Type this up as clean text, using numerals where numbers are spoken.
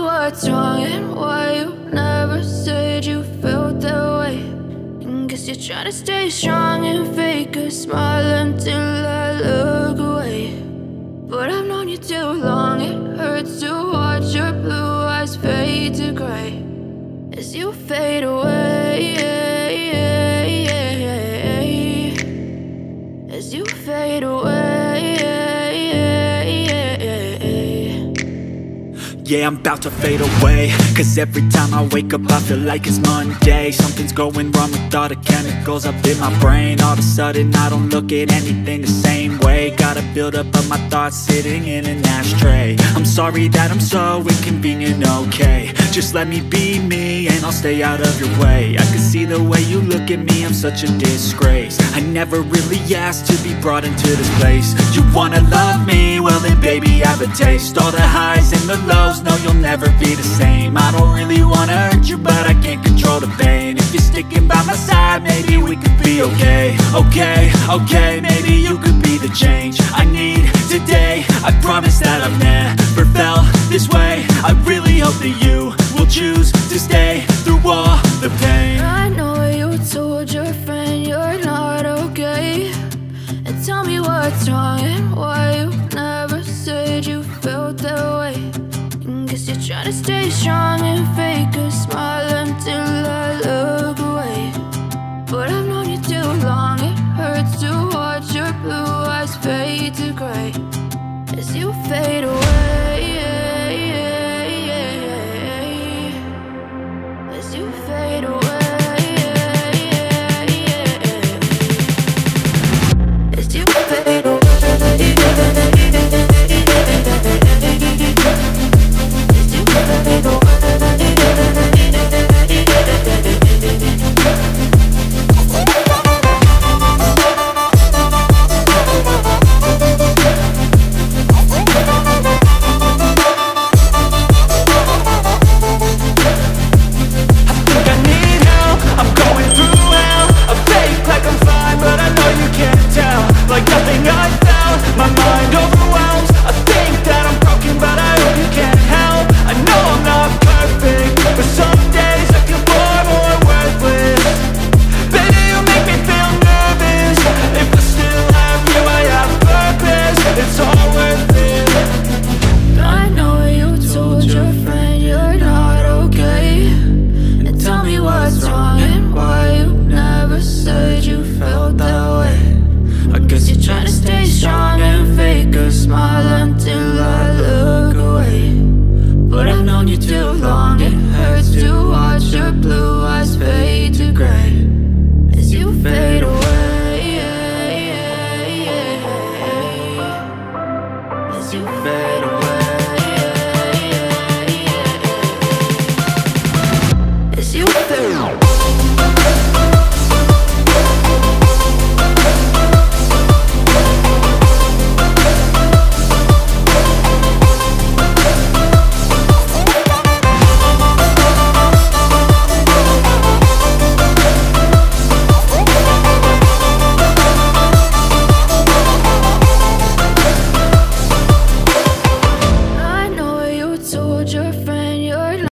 what's wrong and why you never said you felt that way. And guess you're trying to stay strong and fake a smile until I look away. But I've known you too long, it hurts to watch your blue eyes fade to gray as you fade away, as you fade away. Yeah, I'm about to fade away, cause every time I wake up I feel like it's Monday. Something's going wrong with all the chemicals up in my brain. All of a sudden I don't look at anything the same way. Got a buildup of my thoughts sitting in an ashtray. I'm sorry that I'm so inconvenient, okay. Just let me be me and I'll stay out of your way. I can see the way you look at me, I'm such a disgrace. I never really asked to be brought into this place. You wanna love me? Well then baby have a taste. All the highs and the lows, no, you'll never be the same. I don't really wanna hurt you, but I can't control the pain. If you're sticking by my side, maybe we could be okay. Okay, maybe you could be the change I need today. I promise that I've never felt this way. I really hope that you will choose to stay through all the pain. I know you told your friend you're not okay, and tell me what's wrong and why you never said you felt that way. Guess you're trying to stay strong and fake a smile until I look away. But I've known you too long, it hurts to watch your blue eyes fade to gray as you fade away, as you fade away, as you fade away. Too long, it hurts to watch your blue eyes fade to gray as you fade away.